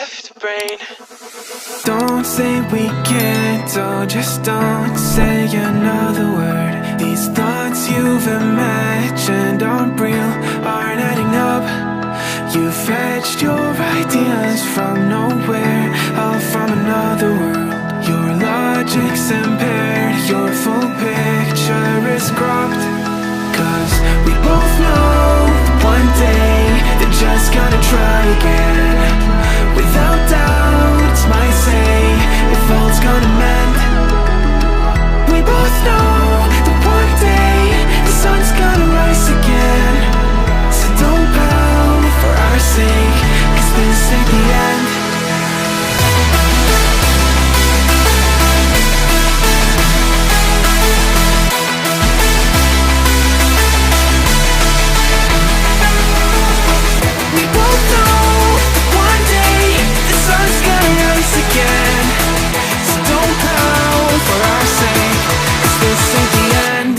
left brain. Don't say we can't, oh, just don't say another word. These thoughts you've imagined aren't real, aren't adding up. You fetched your ideas from nowhere, all from another world. Your logic's impaired, your full picture is cropped. Cause we both know one day they're just gonna try again. Without doubt, might say if all's gonna mend. We both know that one day the sun's gonna rise again. So don't pout for our sake, cause this ain't the end. We both know that one day the sun's gonna rise again. So don't pout for our sake, cause this ain't the end.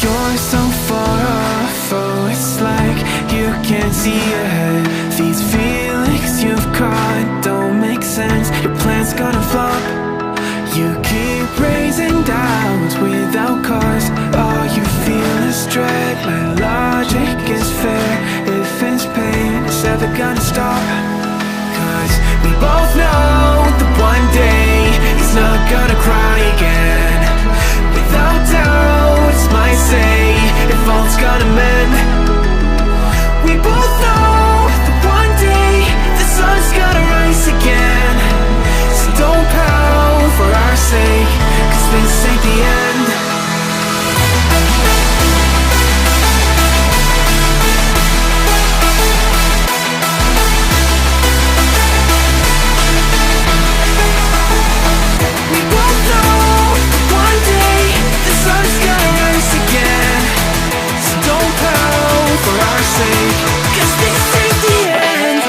You're so far off, oh, it's like you can't see ahead. These feelings you've caught don't make sense, your plan's gonna flop. You keep raising doubts without cause, all you feel is dread. My logic is fair, if it's pain, it's never gonna stop. Cause we both know that one day he's not gonna cry again. Without doubt, might say if all's gonna mend. We both know that one day the sun's gonna rise again. So don't pout for our sake, cause this ain't the end. We both know that one day the sun's gonna rise again. So don't pout for our sake, cause this ain't the end.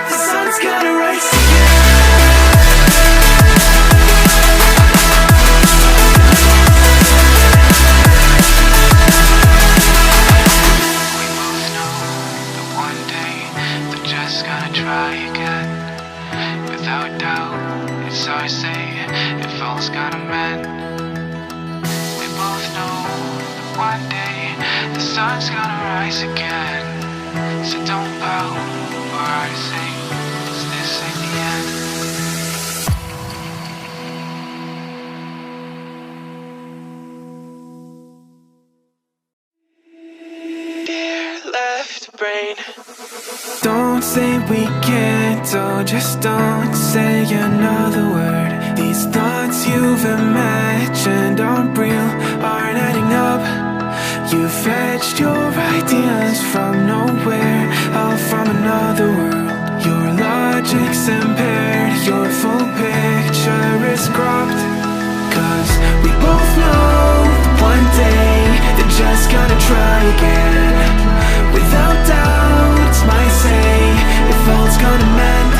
The sun's gonna rise just gonna try again. Without doubt, it's our say if all's gonna mend. We both know that one day the sun's gonna rise again. So don't pout for our sake, 'cause this ain't the end. Left brain. Don't say we can't, oh, just don't say another word. These thoughts you've imagined aren't real, aren't adding up. You fetched your ideas from nowhere, all from another world. Your logic's impaired, your full picture is cropped. 'Cause we both know one day they're just gonna try again. Without doubt, might say if all's gonna mend.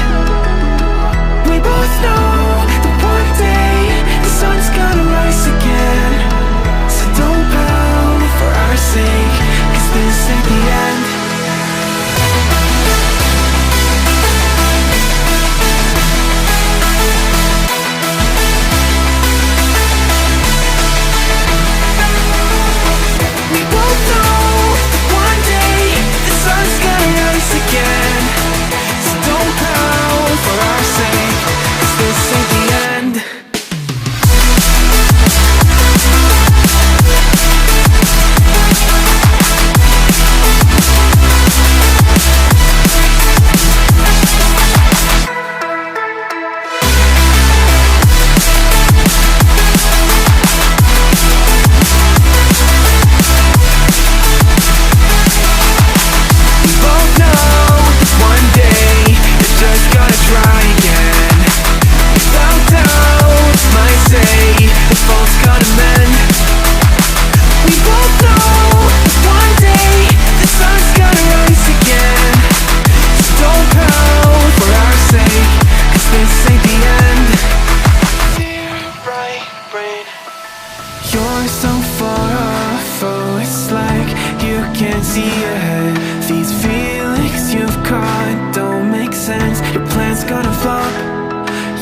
We both know that one day the sun's gonna rise again. So don't pout for our sake, 'cause can't see ahead. These feelings you've caught don't make sense. Your plan's gonna flop.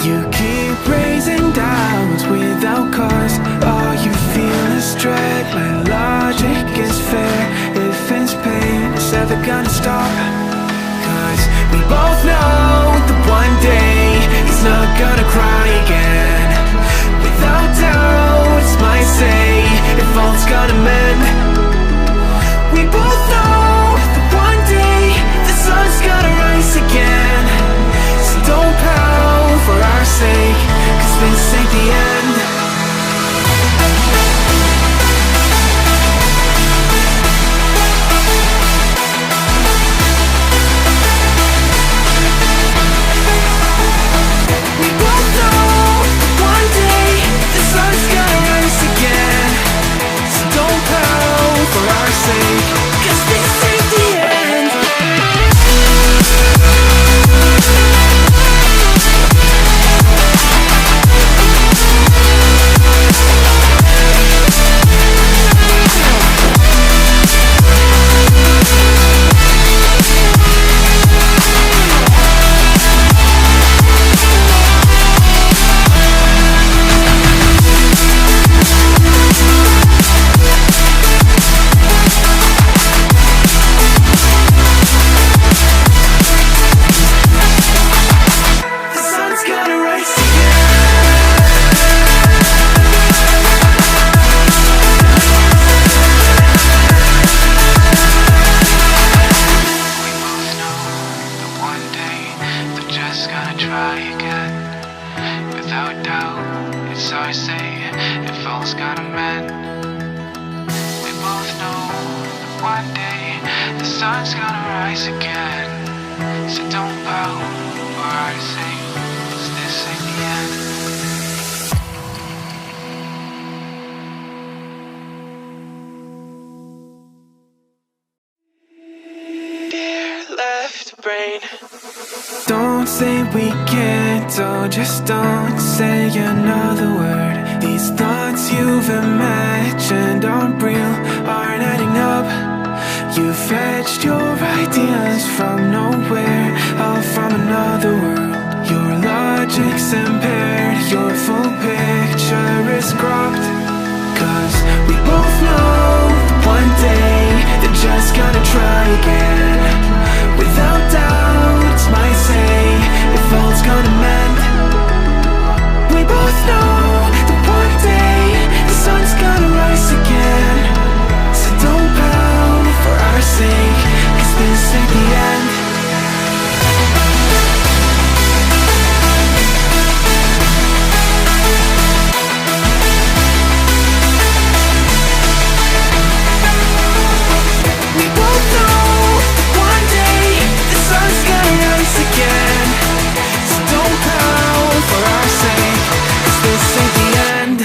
You keep raising doubts without cause. All you feel is dread. My logic is fair. If it's pain, it's ever gonna stop. Cause we both know that one day he's not gonna cry again. Without doubt, it's my say, if all's gonna mend. We both know that one day the sun's gonna rise again. So don't pout for our sake, cause this ain't the end. We both know that one day the sun's gonna rise again. So don't pout for our sake, cause this ain't the end. The sun's gonna rise one day they're just gonna try again. Without doubt, it's our say, if all's gonna mend. We both know that one day the sun's gonna rise again. So don't pout for our sake, 'cause this ain't the end. Dear left brain, don't say we can't, oh just don't say another word. These thoughts you've imagined aren't real, aren't adding up. You fetched your ideas from nowhere, all from another world. Your logic's impaired, your full picture is cropped. Cause we both know one day they're just gonna try again. Without doubt, it's my say, if all's gonna mend. We both know that one day the sun's gonna rise again. So don't pout for our sake, 'cause this ain't the end. We both know one day the sun's gonna rise again. So don't pout for our sake, 'cause this ain't the end.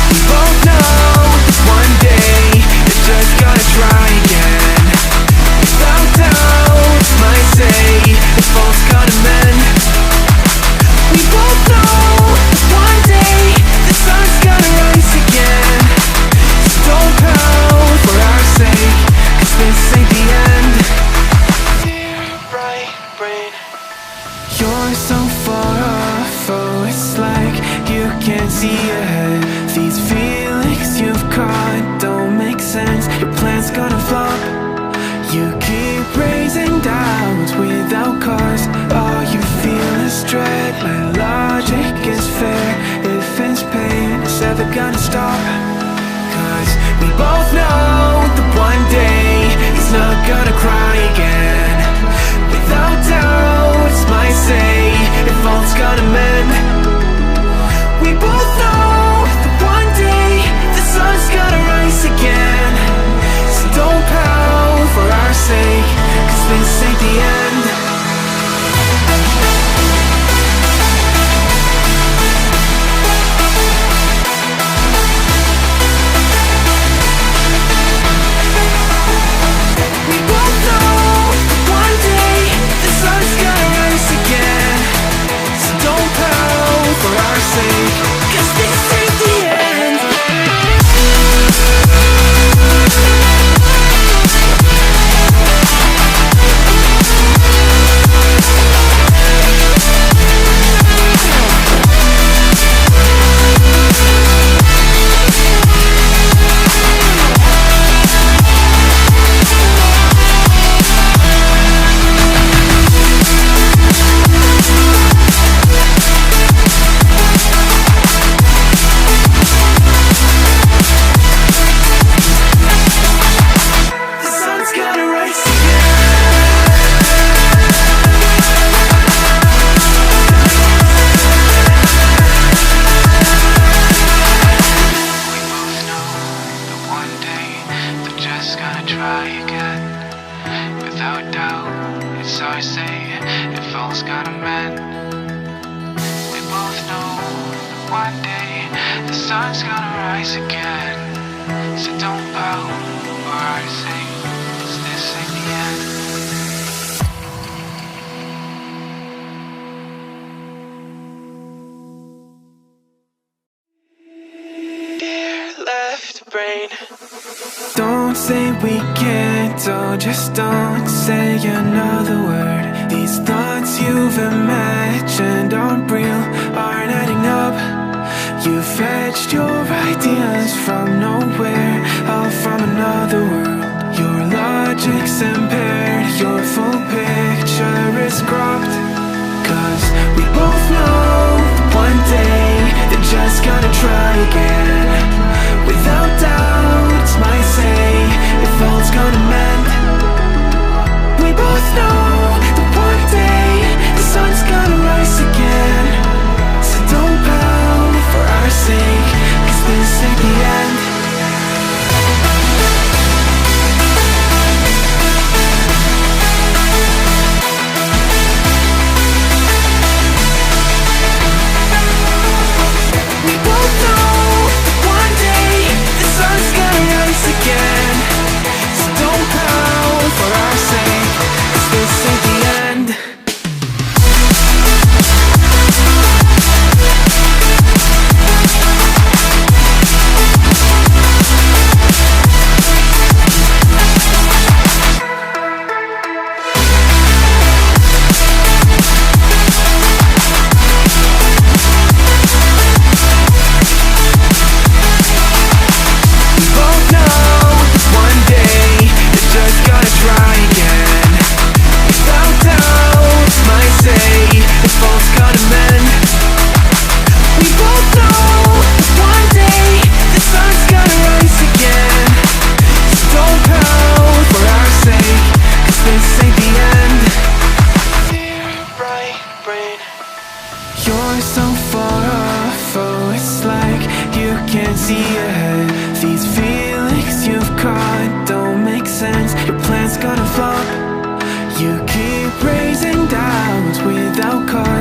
We both know one day they're just gonna try again. Without doubt, it's my say, if all's gonna mend. We both know one day the sun's gonna rise again. So don't pout for our sake, 'cause this ain't the end. Dear bright brain, you're so far off, oh it's like you can't see ahead. These feelings you've caught don't make sense. Your plan's gonna flop. You keep raising doubts without cause. All you feel is dread. My logic is fair. If it's pain, it's ever gonna stop. Cause we both know that one day he's not gonna cry again. Without doubt, it's my say, if all's gonna mend. We both know that one day the sun's gonna rise again. So don't pout for our sake, 'cause this ain't the end. gonna mend. We both know that one day the sun's gonna rise again. So don't pout for our sake, 'cause this ain't the end. Dear left brain, don't say we can't, oh just don't say another word. These thoughts you've imagined aren't real, aren't adding up. You fetched your ideas from nowhere, all from another world. Your logic's impaired, your full picture is cropped. 'Cause we both know one day they're just gonna try again. Without doubt, might say if all's gonna mend. We both know that one day the sun's gonna rise again. So don't pout for our sake, 'cause this ain't the end. We both know that one day the sun's gonna rise again. So don't pout for our sake, 'cause this ain't the end. You're so far off, oh it's like you can't see ahead. These feelings you've caught don't make sense, your plan's gonna flop. You keep raising doubts without cause.